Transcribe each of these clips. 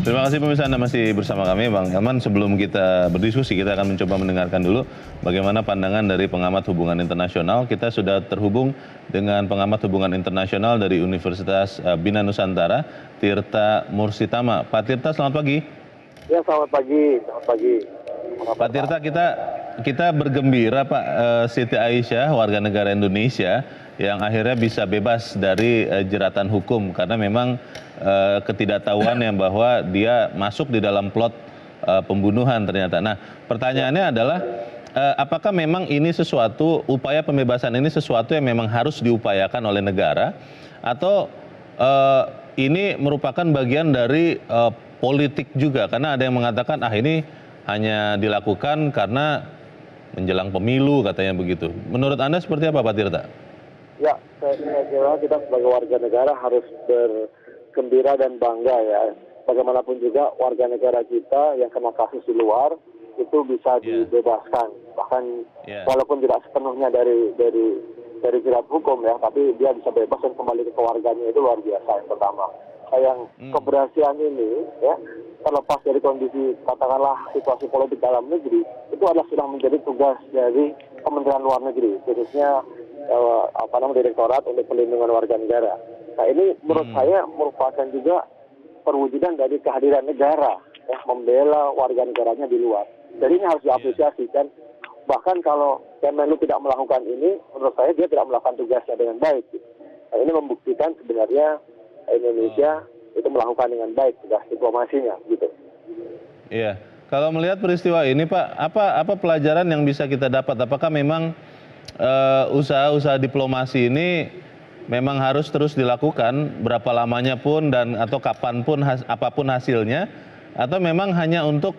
Terima kasih pemirsa, Anda masih bersama kami, Bang Elman. Sebelum kita berdiskusi, kita akan mencoba mendengarkan dulu bagaimana pandangan dari pengamat hubungan internasional. Kita sudah terhubung dengan pengamat hubungan internasional dari Universitas Bina Nusantara, Tirta Mursitama. Pak Tirta, selamat pagi. Ya, selamat pagi. Selamat pagi. Pak Tirta, kita bergembira Pak, Siti Aisyah, warga negara Indonesia yang akhirnya bisa bebas dari jeratan hukum karena memang ketidaktahuannya bahwa dia masuk di dalam plot pembunuhan ternyata. Nah, pertanyaannya adalah apakah memang ini sesuatu, upaya pembebasan ini sesuatu yang memang harus diupayakan oleh negara, atau ini merupakan bagian dari politik juga? Karena ada yang mengatakan ini hanya dilakukan karena menjelang pemilu, katanya begitu. Menurut Anda seperti apa, Pak Tirta? Ya, saya kira kita sebagai warga negara harus bergembira dan bangga ya. Bagaimanapun juga warga negara kita yang kena kasus di luar itu bisa dibebaskan. Bahkan walaupun tidak sepenuhnya dari jerat hukum ya, tapi dia bisa bebas dan kembali ke keluarganya, itu luar biasa yang pertama. Yang keberhasilan ini ya, terlepas dari kondisi katakanlah situasi politik dalam negeri, itu adalah sudah menjadi tugas dari Kementerian Luar Negeri, khususnya Direktorat untuk Perlindungan Warga Negara. Nah, ini menurut saya merupakan juga perwujudan dari kehadiran negara ya, membela warga negaranya di luar. Jadi ini harus diapresiasi, dan bahkan kalau Kemenlu tidak melakukan ini, menurut saya dia tidak melakukan tugasnya dengan baik. Nah, ini membuktikan sebenarnya Indonesia itu melakukan dengan baik tugas diplomasinya, gitu. Iya, kalau melihat peristiwa ini Pak, apa pelajaran yang bisa kita dapat? Apakah memang usaha-usaha diplomasi ini memang harus terus dilakukan berapa lamanya pun dan atau kapanpun apapun hasilnya, atau memang hanya untuk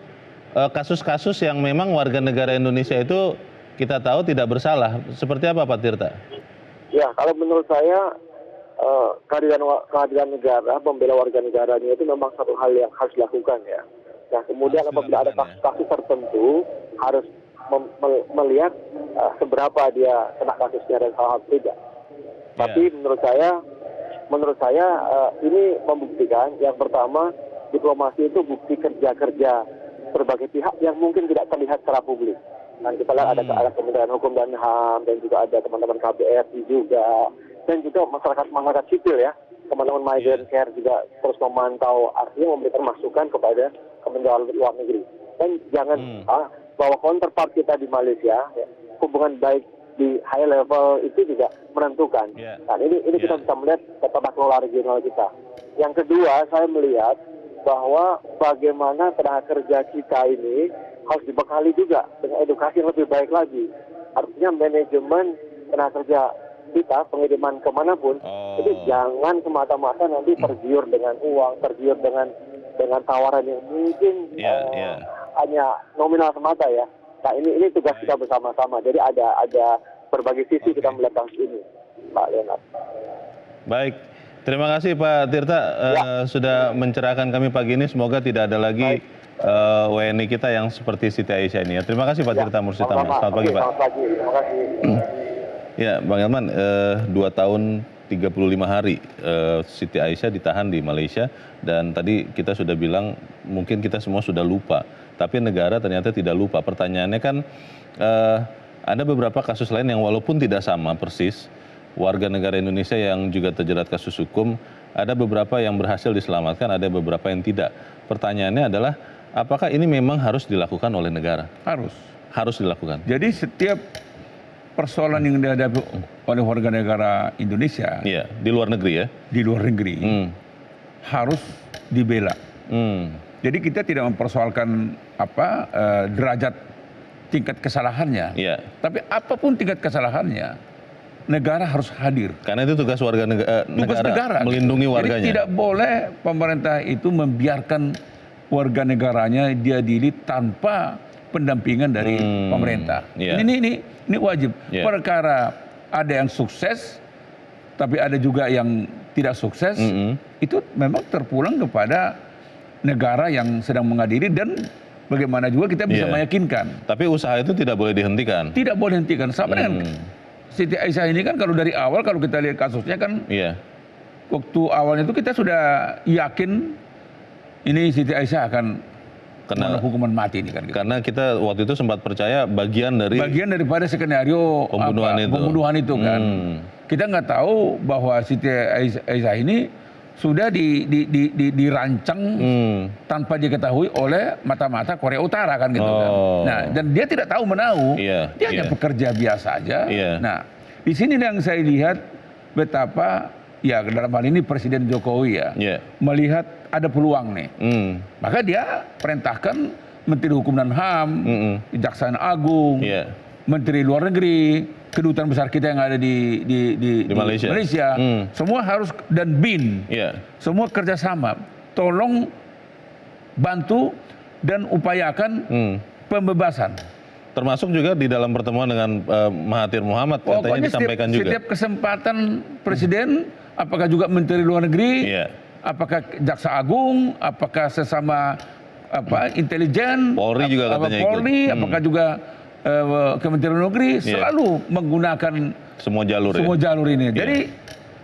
kasus-kasus yang memang warga negara Indonesia itu kita tahu tidak bersalah? Seperti apa Pak Tirta? Ya, kalau menurut saya kehadiran negara, membela warga negaranya itu memang satu hal yang harus dilakukan ya. Nah, kemudian apabila ada kasus-kasus tertentu harus melihat seberapa dia kena kasusnya dan hal-hal tidak. Tapi menurut saya ini membuktikan yang pertama, diplomasi itu bukti kerja-kerja berbagai pihak yang mungkin tidak terlihat secara publik. Dan kita lihat ada Kementerian Hukum dan HAM, dan juga ada teman-teman KBRI juga, dan juga masyarakat sipil ya, teman-teman Migrant Care juga terus memantau, artinya memberikan masukan kepada Kementerian Luar Negeri. Dan jangan bahwa counterpart kita di Malaysia, ya, hubungan baik di high level itu juga menentukan. Nah, ini kita bisa melihat tata kelola regional kita. Yang kedua, saya melihat bahwa bagaimana tenaga kerja kita ini harus dibekali juga dengan edukasi yang lebih baik lagi. Artinya manajemen tenaga kerja kita, pengiriman kemanapun, itu jangan semata-mata nanti tergiur dengan uang, tergiur dengan tawaran yang mungkin hanya nominal semata ya. Nah, ini tugas kita bersama-sama. Jadi ada berbagai sisi kita melihat kasus ini, Pak Leonard. Baik, terima kasih Pak Tirta sudah mencerahkan kami pagi ini. Semoga tidak ada lagi WNI kita yang seperti Siti Aisyah ini ya. Terima kasih Pak Tirta Mursitama. Selamat pagi Pak. Selamat pagi, terima kasih. Ya, Bang Elman, 2 tahun 35 hari Siti Aisyah ditahan di Malaysia, dan tadi kita sudah bilang mungkin kita semua sudah lupa, tapi negara ternyata tidak lupa. Pertanyaannya kan ada beberapa kasus lain yang walaupun tidak sama persis, warga negara Indonesia yang juga terjerat kasus hukum, ada beberapa yang berhasil diselamatkan, ada beberapa yang tidak. Pertanyaannya adalah apakah ini memang harus dilakukan oleh negara? Harus dilakukan. Jadi setiap persoalan yang dihadapi oleh warga negara Indonesia di luar negeri ya, harus dibela. Jadi kita tidak mempersoalkan derajat tingkat kesalahannya, tapi apapun tingkat kesalahannya, negara harus hadir. Karena itu tugas warga negara melindungi warganya. Jadi tidak boleh pemerintah itu membiarkan warga negaranya diadili tanpa pendampingan dari pemerintah. Ini wajib. Perkara ada yang sukses, tapi ada juga yang tidak sukses, itu memang terpulang kepada negara yang sedang mengadili, dan bagaimana juga kita bisa meyakinkan. Tapi usaha itu tidak boleh dihentikan. Tidak boleh dihentikan. Sama dengan Siti Aisyah ini kan, kalau dari awal, kalau kita lihat kasusnya kan, waktu awalnya itu kita sudah yakin ini Siti Aisyah akan kena hukuman mati ini kan. Gitu. Karena kita waktu itu sempat percaya bagian daripada skenario pembunuhan itu kan. Kita nggak tahu bahwa Siti Aisyah ini sudah dirancang tanpa diketahui oleh mata-mata Korea Utara kan gitu kan. Nah, dan dia tidak tahu menahu. Dia hanya pekerja biasa aja. Nah, di sini yang saya lihat betapa ya dalam hal ini Presiden Jokowi melihat ada peluang nih. Maka dia perintahkan Menteri Hukum dan HAM, Kejaksaan Agung, Menteri Luar Negeri, kedutaan besar kita yang ada di Malaysia. Semua harus, dan BIN, semua kerjasama. Tolong bantu dan upayakan pembebasan. Termasuk juga di dalam pertemuan dengan Mahathir Muhammad katanya disampaikan juga. Setiap kesempatan Presiden, apakah juga Menteri Luar Negeri, apakah Jaksa Agung, apakah sesama intelijen, Polri juga katanya Polri, apakah juga Kementerian Luar Negeri, selalu menggunakan semua jalur ini. Jadi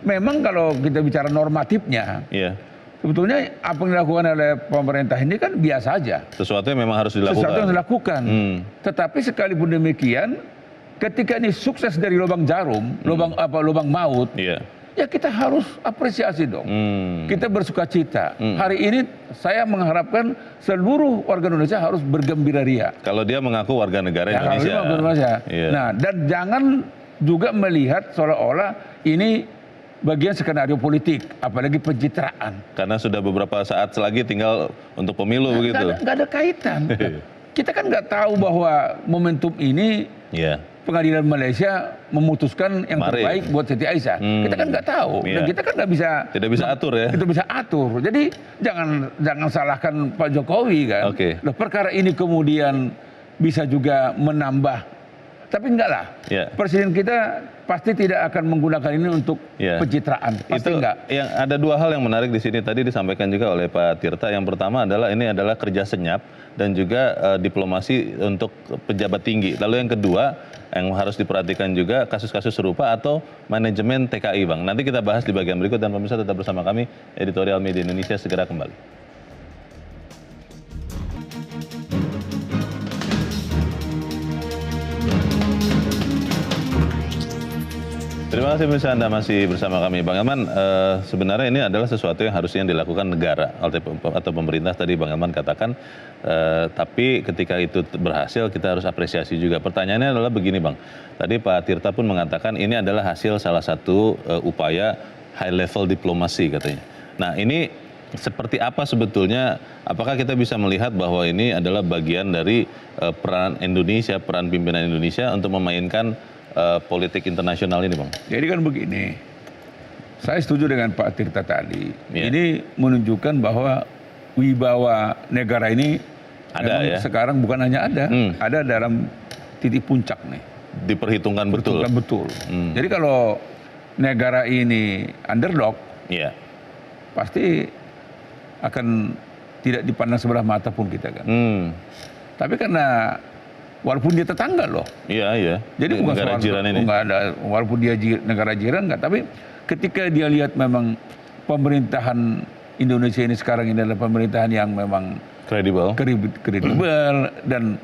memang kalau kita bicara normatifnya, sebetulnya apa yang dilakukan oleh pemerintah ini kan biasa aja. Sesuatu yang memang harus dilakukan. Sesuatu yang dilakukan. Tetapi sekalipun demikian, ketika ini sukses dari lubang jarum, lubang maut, ya kita harus apresiasi dong. Kita bersuka cita. Hari ini saya mengharapkan seluruh warga Indonesia harus bergembira ria. Kalau dia mengaku warga negara Indonesia. Nah, dan jangan juga melihat seolah-olah ini bagian skenario politik, apalagi pencitraan. Karena sudah beberapa saat lagi tinggal untuk pemilu begitu. Nggak ada kaitan. Kita kan nggak tahu bahwa momentum ini Pengadilan Malaysia memutuskan yang terbaik buat Siti Aisyah. Kita kan nggak tahu, dan kita kan tidak bisa atur ya. Kita bisa atur. Jadi jangan salahkan Pak Jokowi kan. Nah, perkara ini kemudian bisa juga menambah, tapi enggak lah. Presiden kita pasti tidak akan menggunakan ini untuk pencitraan. Pasti enggak. Yang ada dua hal yang menarik di sini tadi disampaikan juga oleh Pak Tirta. Yang pertama adalah ini adalah kerja senyap dan juga diplomasi untuk pejabat tinggi. Lalu yang kedua yang harus diperhatikan juga kasus-kasus serupa atau manajemen TKI, Bang. Nanti kita bahas di bagian berikut dan pemirsa tetap bersama kami. Editorial Media Indonesia segera kembali. Terima kasih pemirsa, Anda masih bersama kami. Bang Elman, sebenarnya ini adalah sesuatu yang harusnya dilakukan negara atau pemerintah, tadi Bang Elman katakan, tapi ketika itu berhasil kita harus apresiasi juga. Pertanyaannya adalah begini Bang, tadi Pak Tirta pun mengatakan ini adalah hasil salah satu upaya high level diplomasi katanya. Nah ini seperti apa sebetulnya, apakah kita bisa melihat bahwa ini adalah bagian dari peran Indonesia, peran pimpinan Indonesia untuk memainkan politik internasional ini Bang? Jadi kan begini, saya setuju dengan Pak Tirta tadi. Ini menunjukkan bahwa wibawa negara ini ada sekarang bukan hanya ada dalam titik puncak nih. Diperhitungkan betul. Jadi kalau negara ini underdog, pasti akan tidak dipandang sebelah mata pun kita kan. Tapi karena walaupun dia tetangga loh. Jadi bukan negara jiran ini. Enggak ada, walaupun dia negara jiran enggak, tapi ketika dia lihat memang pemerintahan Indonesia ini sekarang ini adalah pemerintahan yang memang kredibel dan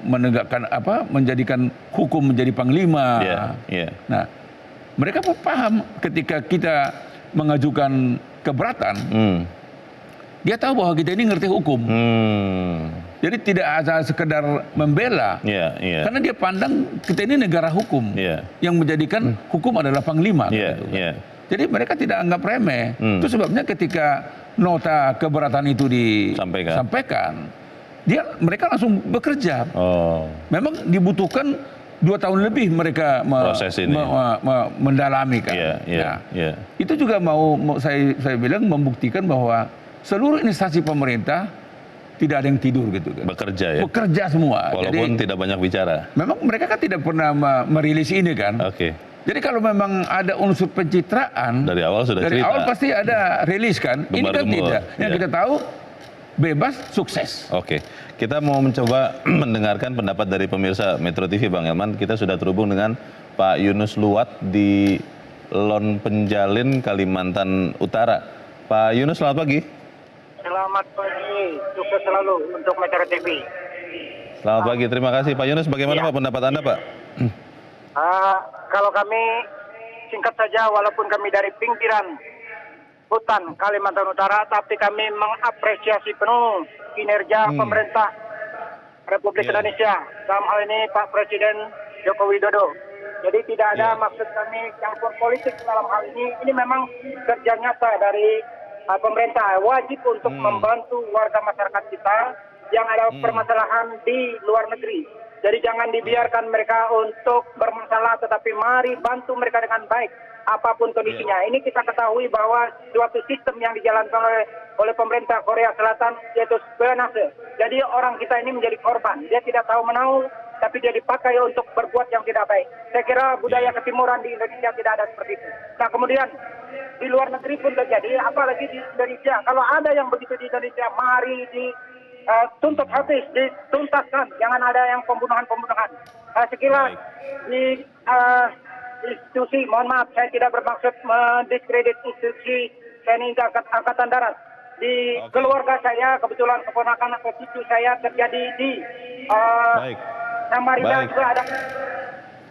menegakkan menjadikan hukum menjadi panglima. Nah, mereka paham ketika kita mengajukan keberatan, dia tahu bahwa kita ini ngerti hukum. Jadi tidak asal sekedar membela, karena dia pandang kita ini negara hukum yang menjadikan hukum adalah panglima. Jadi mereka tidak anggap remeh. Itu sebabnya ketika nota keberatan itu disampaikan, mereka langsung bekerja. Memang dibutuhkan 2 tahun lebih mereka mendalami kan. Itu juga saya bilang membuktikan bahwa seluruh instansi pemerintah tidak ada yang tidur gitu kan. Bekerja semua. Walaupun tidak banyak bicara. Memang mereka kan tidak pernah merilis ini kan. Jadi kalau memang ada unsur pencitraan dari awal awal pasti ada rilis kan. Ini kan tidak. Yang kita tahu bebas sukses. Kita mau mencoba mendengarkan pendapat dari pemirsa Metro TV Bang Elman. Kita sudah terhubung dengan Pak Yunus Luwat di Lon Penjalin, Kalimantan Utara. Pak Yunus, selamat pagi. Selamat pagi, sukses selalu untuk Metro TV. Selamat pagi, terima kasih Pak Yunus. Bagaimana Pak pendapat Anda Pak? Kalau kami singkat saja, walaupun kami dari pinggiran hutan Kalimantan Utara, tapi kami mengapresiasi penuh kinerja pemerintah Republik Indonesia. Dalam hal ini Pak Presiden Joko Widodo. Jadi tidak ada maksud kami campur politik dalam hal ini. Ini memang kerja nyata dari pemerintah, wajib untuk membantu warga masyarakat kita yang ada permasalahan di luar negeri. Jadi jangan dibiarkan mereka untuk bermasalah, tetapi mari bantu mereka dengan baik apapun kondisinya. Ini kita ketahui bahwa suatu sistem yang dijalankan oleh pemerintah Korea Selatan yaitu spionase. Jadi orang kita ini menjadi korban. Dia tidak tahu menahu, tapi dia dipakai untuk berbuat yang tidak baik. Saya kira budaya ketimuran di Indonesia tidak ada seperti itu. Nah kemudian di luar negeri pun terjadi, apalagi di Indonesia. Kalau ada yang begitu di Indonesia, mari dituntut habis, dituntaskan. Jangan ada yang pembunuhan-pembunuhan. Saya kira di institusi, mohon maaf, saya tidak bermaksud mendiskredit institusi TNI Angkatan Darat. Di keluarga saya, kebetulan keponakan atau cucu saya terjadi di Samarinda juga ada.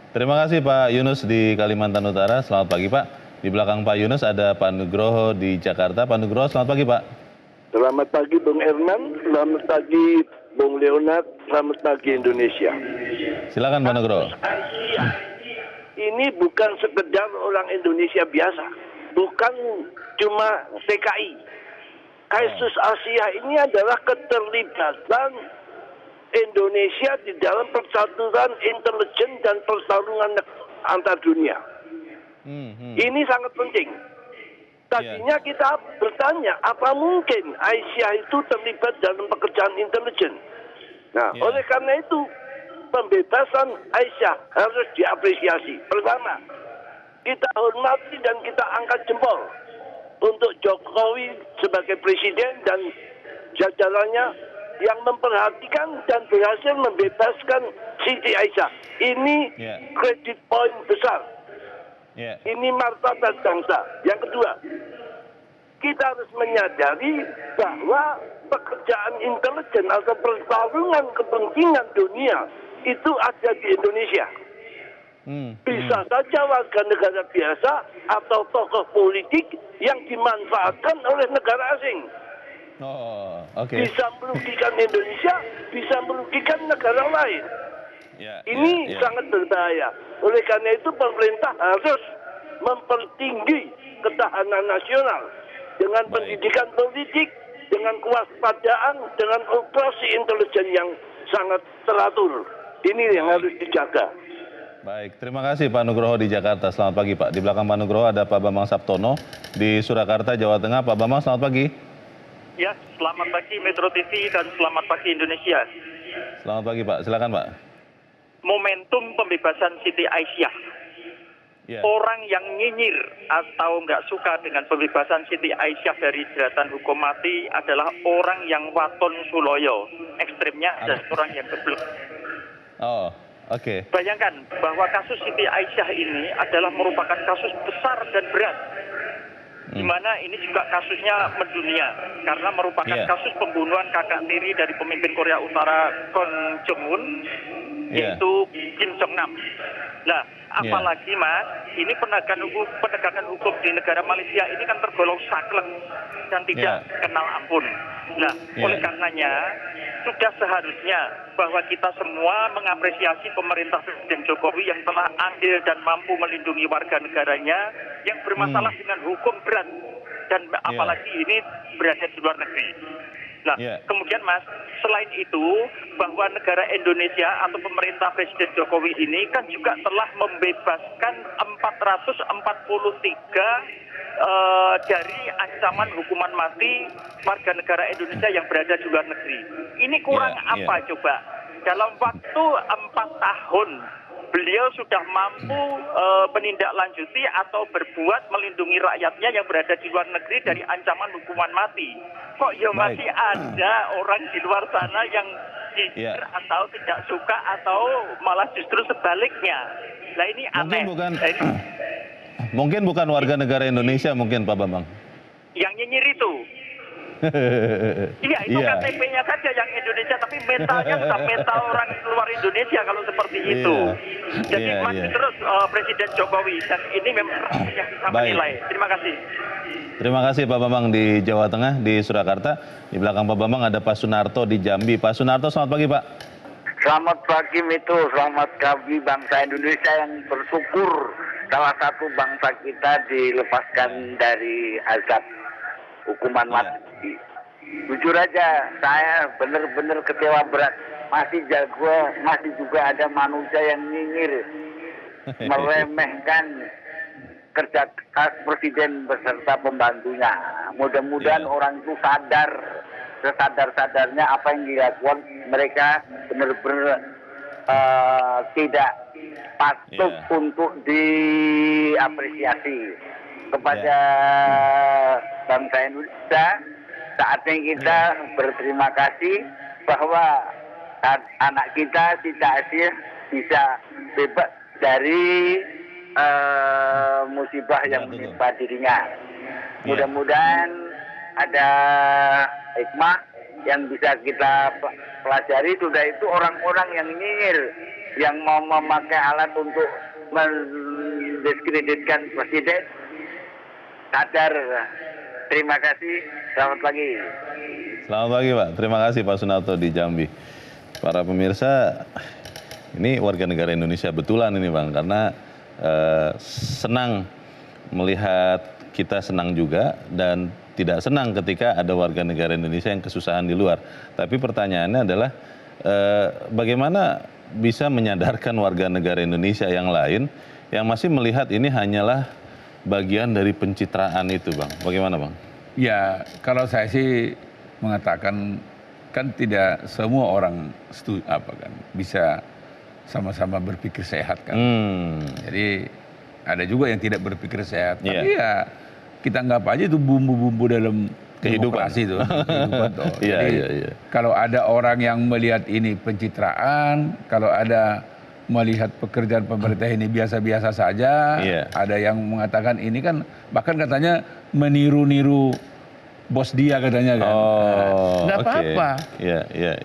Terima kasih Pak Yunus di Kalimantan Utara. Selamat pagi Pak. Di belakang Pak Yunus ada Pak Nugroho di Jakarta. Pak Nugroho, selamat pagi Pak. Selamat pagi Bung Herman, selamat pagi Bung Leonard, selamat pagi Indonesia. Silakan Pak Nugroho. Ini bukan sekedar orang Indonesia biasa, bukan cuma TKI. Kasus Asia ini adalah keterlibatan Indonesia di dalam persatuan intelijen dan pertarungan antar dunia. Ini sangat penting. Tadinya kita bertanya, apa mungkin Aisyah itu terlibat dalam pekerjaan intelijen? Nah, oleh karena itu, pembebasan Aisyah harus diapresiasi. Pertama, kita hormati dan kita angkat jempol untuk Jokowi sebagai presiden dan jajarannya yang memperhatikan dan berhasil membebaskan Siti Aisyah. Ini kredit poin besar. Ini martabat bangsa. Yang kedua, kita harus menyadari bahwa pekerjaan intelijen atau pertarungan kepentingan dunia itu ada di Indonesia. Bisa saja warga negara biasa atau tokoh politik yang dimanfaatkan oleh negara asing. Bisa merugikan Indonesia, bisa merugikan negara lain. Ini sangat berbahaya. Oleh karena itu pemerintah harus mempertinggi ketahanan nasional dengan pendidikan politik, dengan kewaspadaan, dengan operasi intelijen yang sangat teratur. Ini yang harus dijaga. Baik, terima kasih Pak Nugroho di Jakarta. Selamat pagi Pak. Di belakang Pak Nugroho ada Pak Bambang Saptono di Surakarta, Jawa Tengah. Pak Bambang, selamat pagi. Ya, selamat pagi Metro TV dan selamat pagi Indonesia. Selamat pagi Pak, silakan Pak. Momentum pembebasan Siti Aisyah. Orang yang nyinyir atau nggak suka dengan pembebasan Siti Aisyah dari jeratan hukum mati adalah orang yang waton suloyo. Ekstrimnya adalah orang yang geblek. Bayangkan bahwa kasus Siti Aisyah ini adalah merupakan kasus besar dan berat. Di mana ini juga kasusnya mendunia karena merupakan kasus pembunuhan kakak tiri dari pemimpin Korea Utara Kim Jong Un, yaitu Kim Jong Nam. Nah, apalagi Mas, ini penegakan hukum di negara Malaysia ini kan tergolong saklek dan tidak kenal ampun. Nah, oleh karenanya sudah seharusnya bahwa kita semua mengapresiasi pemerintah Presiden Jokowi yang telah adil dan mampu melindungi warga negaranya yang bermasalah dengan hukum berat dan apalagi ini berada di luar negeri. Nah, kemudian Mas, selain itu bahwa negara Indonesia atau pemerintah Presiden Jokowi ini kan juga telah membebaskan 443 dari ancaman hukuman mati warga negara Indonesia yang berada di luar negeri. Ini kurang apa coba? Dalam waktu 4 tahun beliau sudah mampu menindaklanjuti atau berbuat melindungi rakyatnya yang berada di luar negeri dari ancaman hukuman mati. Kok ya masih ada orang di luar sana yang jijik atau tidak suka atau malah justru sebaliknya. Nah ini aneh. Mungkin bukan warga negara Indonesia mungkin Pak Bambang. yang nyinyir itu. Iya, itu KTP-nya saja yang Indonesia, tapi mentalnya bukan mental orang luar Indonesia kalau seperti itu. Jadi masih terus Presiden Jokowi, dan ini memang yang bisa menilai. Terima kasih. Terima kasih Pak Bambang di Jawa Tengah, di Surakarta. Di belakang Pak Bambang ada Pak Sunarto di Jambi. Pak Sunarto, selamat pagi Pak. Selamat pagi Mito, selamat pagi bangsa Indonesia yang bersyukur salah satu bangsa kita dilepaskan dari azab hukuman mati. Jujur aja, saya benar-benar kecewa berat. Masih juga ada manusia yang nyinyir, meremehkan kerja keras presiden beserta pembantunya. Mudah-mudahan orang itu sadar, sesadar-sadarnya apa yang dilakukan mereka benar-benar tidak patut untuk diapresiasi. Kepada bangsa Indonesia, saatnya kita berterima kasih bahwa anak kita Asia bisa bebas dari musibah yang menimpa dirinya. Mudah-mudahan ada hikmah yang bisa kita pelajari. Sudah itu orang-orang yang nyinyir, yang mau memakai alat untuk mendiskreditkan presiden, sadar. Terima kasih, selamat pagi. Selamat pagi Pak, terima kasih Pak Sunarto di Jambi. Para pemirsa, ini warga negara Indonesia betulan ini Bang, karena senang melihat kita senang juga, dan tidak senang ketika ada warga negara Indonesia yang kesusahan di luar. Tapi pertanyaannya adalah bagaimana bisa menyadarkan warga negara Indonesia yang lain yang masih melihat ini hanyalah bagian dari pencitraan itu Bang. Bagaimana Bang? Ya, kalau saya sih mengatakan kan tidak semua orang bisa sama-sama berpikir sehat kan. Jadi ada juga yang tidak berpikir sehat. Tapi ya kita anggap aja itu bumbu-bumbu dalam kehidupan itu. Jadi kalau ada orang yang melihat ini pencitraan, kalau ada melihat pekerjaan pemerintah ini biasa-biasa saja, ada yang mengatakan ini kan bahkan katanya meniru-niru bos dia katanya kan. Nggak apa-apa.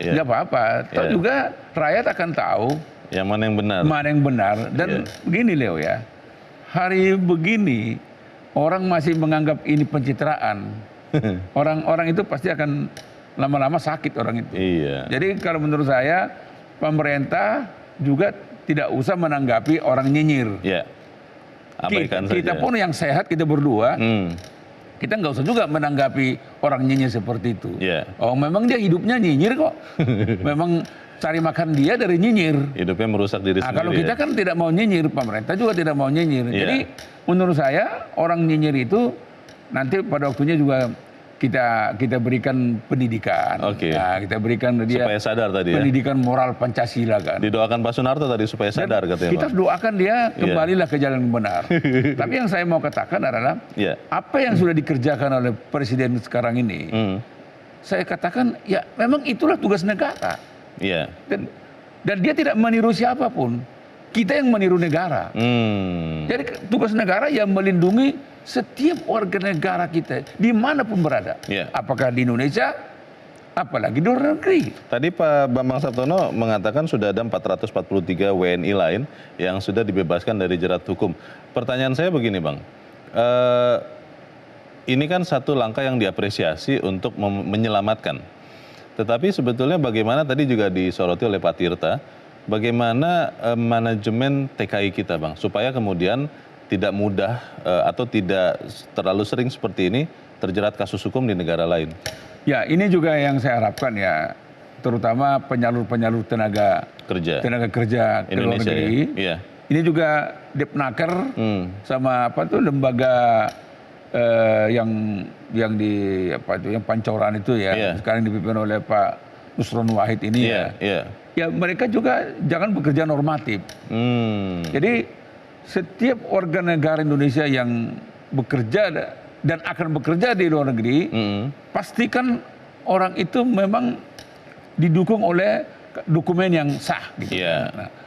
Nggak apa-apa. Toh juga rakyat akan tahu yang mana yang benar. Mana yang benar. Dan begini Leo ya, hari begini orang masih menganggap ini pencitraan. Orang-orang itu pasti akan lama-lama sakit orang itu. Jadi kalau menurut saya pemerintah juga tidak usah menanggapi orang nyinyir. Kita pun yang sehat, kita berdua, kita nggak usah juga menanggapi orang nyinyir seperti itu. Oh memang dia hidupnya nyinyir kok. Memang cari makan dia dari nyinyir. Hidupnya merusak diri sendiri. Kalau kita kan tidak mau nyinyir, pemerintah juga tidak mau nyinyir. Jadi menurut saya orang nyinyir itu nanti pada waktunya juga kita berikan pendidikan. Nah, kita berikan dia supaya sadar tadi pendidikan moral Pancasila kan. Didoakan Pak Sunarto tadi supaya sadar katanya. Kita doakan dia kembalilah ke jalan yang benar. Tapi yang saya mau katakan adalah apa yang sudah dikerjakan oleh presiden sekarang ini. Saya katakan ya memang itulah tugas negara. Dan dia tidak meniru siapapun. Kita yang meniru negara. Jadi tugas negara yang melindungi setiap warga negara kita dimanapun berada, apakah di Indonesia, apalagi di luar negeri. Tadi Pak Bambang Sartono mengatakan sudah ada 443 WNI lain yang sudah dibebaskan dari jerat hukum. Pertanyaan saya begini Bang, ini kan satu langkah yang diapresiasi untuk menyelamatkan. Tetapi sebetulnya bagaimana tadi juga disoroti oleh Pak Tirta, bagaimana manajemen TKI kita Bang, supaya kemudian tidak mudah atau tidak terlalu sering seperti ini terjerat kasus hukum di negara lain. Ya ini juga yang saya harapkan ya, terutama penyalur-penyalur tenaga kerja ke luar negeri. Ini juga Depnaker sama lembaga yang pancoran itu ya, sekarang dipimpin oleh Pak Nusron Wahid ini ya mereka juga jangan bekerja normatif. Jadi setiap warga negara Indonesia yang bekerja dan akan bekerja di luar negeri, pastikan orang itu memang didukung oleh dokumen yang sah, gitu.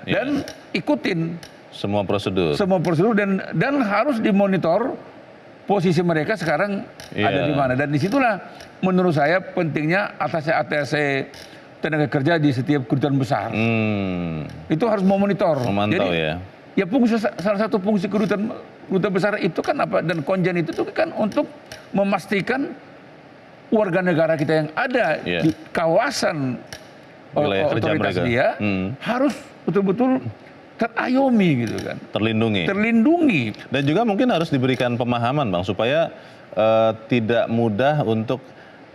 Dan ikutin semua prosedur. Dan harus dimonitor posisi mereka sekarang ada di mana. Dan disitulah menurut saya pentingnya atase tenaga kerja di setiap kedutaan besar. Itu harus memonitor. Memantau. Jadi, ya salah satu fungsi kedutaan besar itu kan apa, dan konjen itu tuh kan untuk memastikan warga negara kita yang ada di kawasan wilayah kerja otoritas mereka dia harus betul-betul terayomi gitu kan. Terlindungi. Dan juga mungkin harus diberikan pemahaman Bang, supaya tidak mudah untuk,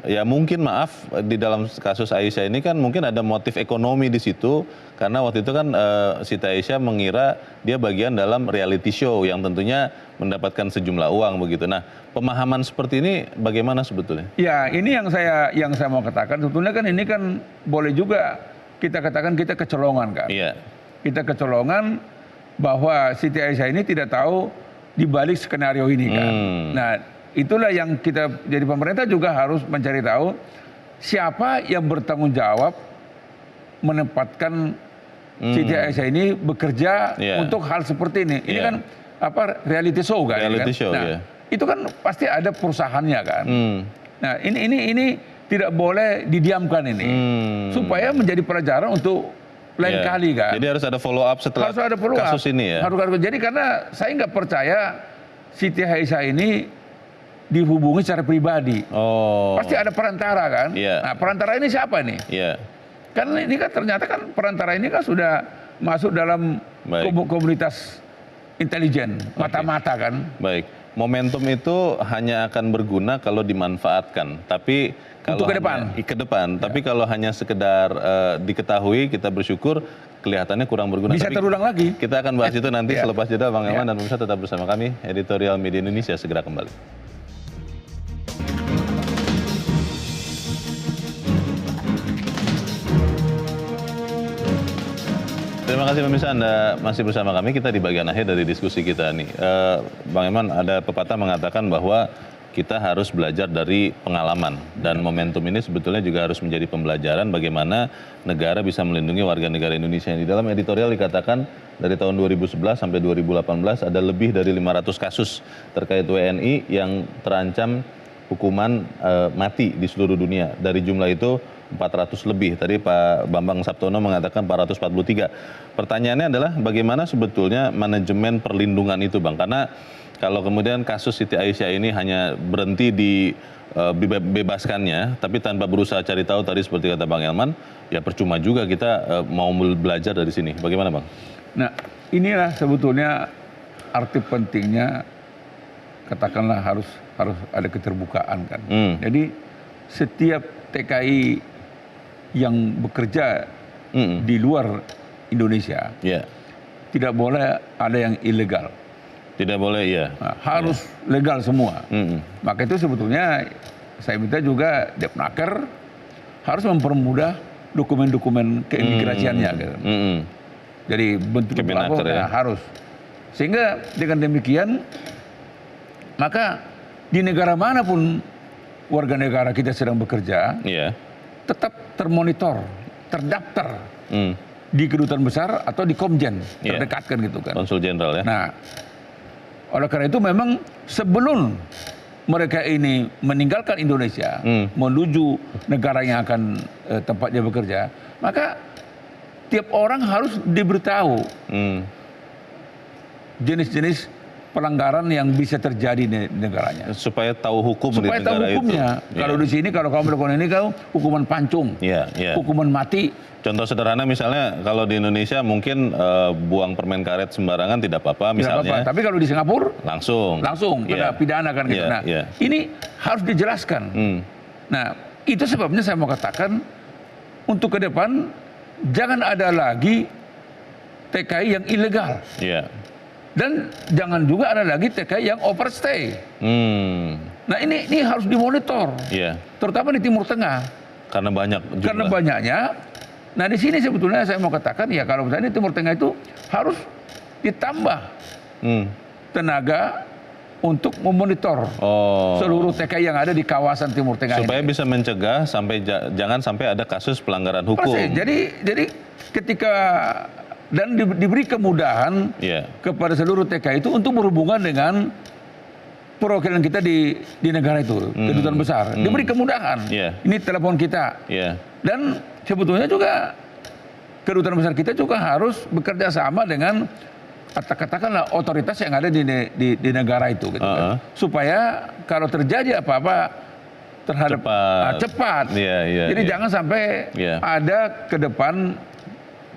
ya mungkin maaf di dalam kasus Aisyah ini kan mungkin ada motif ekonomi di situ, karena waktu itu kan Siti Aisyah mengira dia bagian dalam reality show yang tentunya mendapatkan sejumlah uang begitu. Nah, pemahaman seperti ini bagaimana sebetulnya? Ya, ini yang saya mau katakan, sebetulnya kan ini kan boleh juga kita katakan kita kecolongan kan. Iya. Kita kecolongan bahwa Siti Aisyah ini tidak tahu di balik skenario ini kan. Nah, itulah yang kita jadi pemerintah juga harus mencari tahu siapa yang bertanggung jawab menempatkan Siti Aisyah ini bekerja untuk hal seperti ini. Ini kan apa, reality show kan? Reality show. Nah, itu kan pasti ada perusahaannya kan. Nah, ini tidak boleh didiamkan ini, supaya menjadi pelajaran untuk lain kali kan. Jadi harus ada follow up setelah kasus ini ya. Jadi karena saya nggak percaya Siti Aisyah ini dihubungi secara pribadi. Pasti ada perantara kan. Nah, perantara ini siapa nih? Kan ini kan ternyata kan perantara ini kan sudah masuk dalam komunitas intelijen, mata-mata kan. Baik. Momentum itu hanya akan berguna kalau dimanfaatkan. Tapi kalau untuk ke depan. Tapi kalau hanya sekedar diketahui, kita bersyukur kelihatannya kurang berguna. Bisa terulang lagi. Kita akan bahas itu nanti selepas jeda, Bang Elman dan pemirsa tetap bersama kami. Editorial Media Indonesia segera kembali. Terima kasih pemirsa, Anda masih bersama kami. Kita di bagian akhir dari diskusi kita nih. Bang Eman, ada pepatah mengatakan bahwa kita harus belajar dari pengalaman. Dan momentum ini sebetulnya juga harus menjadi pembelajaran bagaimana negara bisa melindungi warga negara Indonesia. Di dalam editorial dikatakan dari tahun 2011 sampai 2018 ada lebih dari 500 kasus terkait WNI yang terancam hukuman mati di seluruh dunia. Dari jumlah itu 400 lebih. Tadi Pak Bambang Saptono mengatakan 443. Pertanyaannya adalah bagaimana sebetulnya manajemen perlindungan itu, Bang? Karena kalau kemudian kasus Siti Aisyah ini hanya berhenti di bebaskannya, tapi tanpa berusaha cari tahu tadi seperti kata Bang Elman, ya percuma juga kita mau belajar dari sini. Bagaimana, Bang? Nah, inilah sebetulnya arti pentingnya, katakanlah harus ada keterbukaan kan. Jadi setiap TKI yang bekerja di luar Indonesia tidak boleh ada yang ilegal. Tidak boleh, nah, harus legal semua. Maka itu sebetulnya saya minta juga Depnaker harus mempermudah dokumen-dokumen keimigrasiannya. Gitu. Jadi bentuk lapor harus. Sehingga dengan demikian maka di negara manapun warga negara kita sedang bekerja, tetap termonitor, terdaftar di kedutaan besar atau di Komjen, terdekatkan gitu kan. Konsul Jenderal ya. Nah, oleh karena itu memang sebelum mereka ini meninggalkan Indonesia menuju negara yang akan tempatnya bekerja, maka tiap orang harus diberitahu jenis-jenis pelanggaran yang bisa terjadi di negaranya. Supaya tahu hukum supaya di negara tahu hukumnya. Itu. Kalau di sini kalau kamu melakukan ini kau hukuman pancung, hukuman mati. Contoh sederhana misalnya kalau di Indonesia mungkin buang permen karet sembarangan tidak apa-apa misalnya. Tidak apa-apa. Tapi kalau di Singapura langsung kena pidana kan gitu. Nah, ini harus dijelaskan. Nah, itu sebabnya saya mau katakan untuk ke depan jangan ada lagi TKI yang ilegal. Dan jangan juga ada lagi TKI yang overstay. Nah ini harus dimonitor, terutama di Timur Tengah. Karena banyak. Karena banyaknya. Nah di sini sebetulnya saya mau katakan ya kalau misalnya di Timur Tengah itu harus ditambah tenaga untuk memonitor seluruh TKI yang ada di kawasan Timur Tengah. Supaya bisa mencegah jangan sampai ada kasus pelanggaran hukum. Jadi ketika dan diberi kemudahan kepada seluruh TKI itu untuk berhubungan dengan perwakilan kita di negara itu, kedutaan besar, diberi kemudahan. Ini telepon kita. Dan sebetulnya juga kedutaan besar kita juga harus bekerja sama dengan katakanlah otoritas yang ada di negara itu, gitu kan. Supaya kalau terjadi apa-apa terhadap cepat. Jadi jangan sampai ada ke depan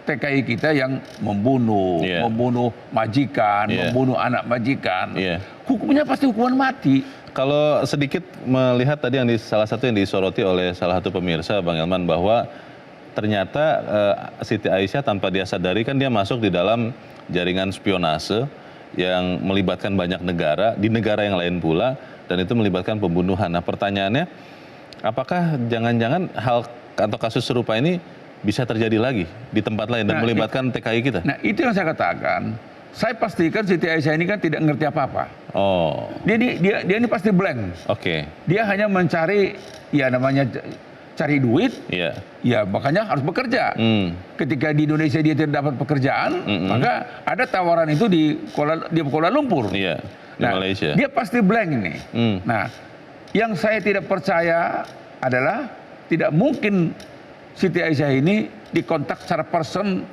TKI kita yang membunuh majikan, membunuh anak majikan. Hukumnya pasti hukuman mati. Kalau sedikit melihat tadi yang salah satu yang disoroti oleh salah satu pemirsa, Bang Elman, bahwa ternyata Siti Aisyah tanpa dia sadari kan dia masuk di dalam jaringan spionase yang melibatkan banyak negara, di negara yang lain pula, dan itu melibatkan pembunuhan. Nah pertanyaannya, apakah jangan-jangan hal atau kasus serupa ini bisa terjadi lagi di tempat lain dan melibatkan TKI kita? Nah itu yang saya katakan. Saya pastikan Siti Aisyah ini kan tidak ngerti apa-apa. Dia ini pasti blank. Dia hanya mencari, ya namanya cari duit. Ya makanya harus bekerja. Ketika di Indonesia dia tidak dapat pekerjaan, maka ada tawaran itu di Kuala Lumpur. Di Malaysia. Dia pasti blank ini. Nah, yang saya tidak percaya adalah tidak mungkin Siti Aisyah ini dikontak secara person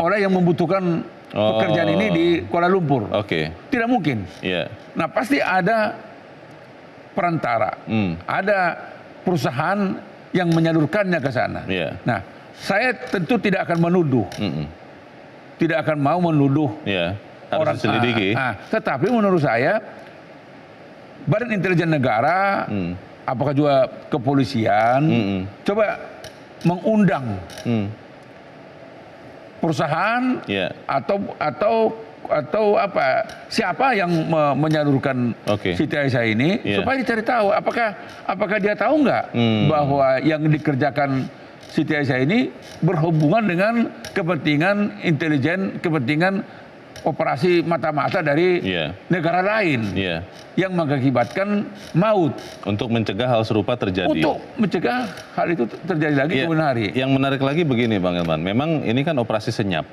oleh yang membutuhkan pekerjaan ini di Kuala Lumpur. Tidak mungkin. Nah pasti ada perantara, ada perusahaan yang menyalurkannya ke sana. Nah saya tentu tidak akan menuduh, tidak akan mau menuduh orang selidiki. Tetapi menurut saya Badan Intelijen Negara, apakah juga kepolisian, coba mengundang perusahaan atau apa siapa yang menyalurkan Siti Aisyah ini supaya dicari tahu apakah dia tahu nggak bahwa yang dikerjakan Siti Aisyah ini berhubungan dengan kepentingan intelijen, kepentingan operasi mata-mata dari negara lain yang mengakibatkan maut. Untuk mencegah hal serupa terjadi. Untuk mencegah hal itu terjadi lagi kemudian hari. Yang menarik lagi begini Bang Elman, memang ini kan operasi senyap.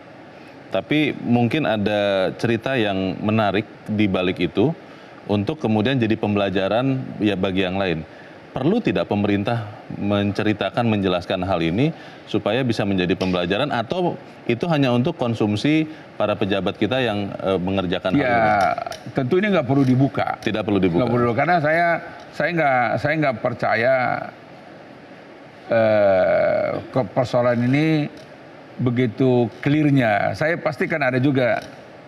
Tapi mungkin ada cerita yang menarik di balik itu untuk kemudian jadi pembelajaran ya bagi yang lain. Perlu tidak pemerintah menceritakan, menjelaskan hal ini supaya bisa menjadi pembelajaran, atau itu hanya untuk konsumsi para pejabat kita yang mengerjakan hal ini? Tentu ini nggak perlu dibuka. Tidak perlu dibuka. Nggak perlu, karena saya nggak percaya persoalan ini begitu clearnya. Saya pastikan ada juga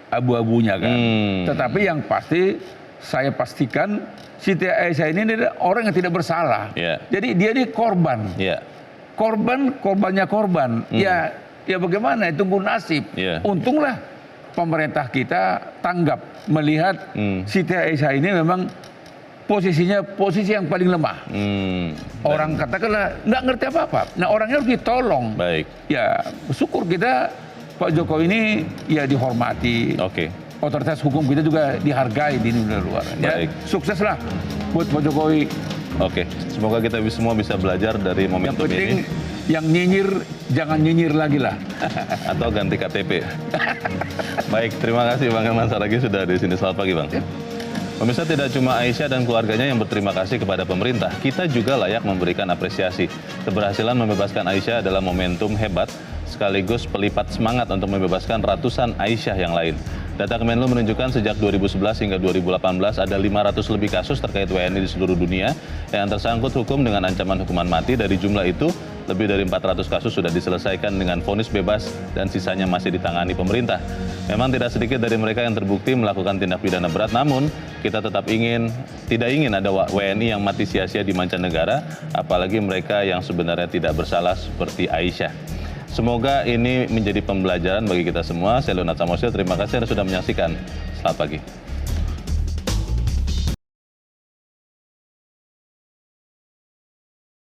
abu-abunya kan. Tetapi yang pasti saya pastikan Siti Aisyah ini adalah orang yang tidak bersalah. Jadi dia ini korban. Korbannya korban. Ya bagaimana? Tunggu nasib. Untunglah pemerintah kita tanggap melihat Siti Aisyah ini memang posisinya posisi yang paling lemah. Orang katakanlah nggak ngerti apa-apa. Nah orangnya harus ditolong. Ya bersyukur kita Pak Jokowi ini ya dihormati. Otoritas hukum kita juga dihargai di luar. Ya, sukseslah buat Pak Jokowi. Semoga kita semua bisa belajar dari momentum yang penting, ini. Yang nyinyir jangan nyinyir lagi lah. Atau ganti KTP. Baik, terima kasih Bang Elman Saragih sudah di sini. Selamat pagi Bang. Pemirsa, tidak cuma Aisyah dan keluarganya yang berterima kasih kepada pemerintah, kita juga layak memberikan apresiasi. Keberhasilan membebaskan Aisyah adalah momentum hebat sekaligus pelipat semangat untuk membebaskan ratusan Aisyah yang lain. Data Kemenlu menunjukkan sejak 2011 hingga 2018 ada 500 lebih kasus terkait WNI di seluruh dunia yang tersangkut hukum dengan ancaman hukuman mati. Dari jumlah itu, lebih dari 400 kasus sudah diselesaikan dengan vonis bebas dan sisanya masih ditangani pemerintah. Memang tidak sedikit dari mereka yang terbukti melakukan tindak pidana berat, namun kita tetap tidak ingin ada WNI yang mati sia-sia di mancanegara, apalagi mereka yang sebenarnya tidak bersalah seperti Aisyah. Semoga ini menjadi pembelajaran bagi kita semua. Saya Leonard Samosir, terima kasih Anda sudah menyaksikan. Selamat pagi.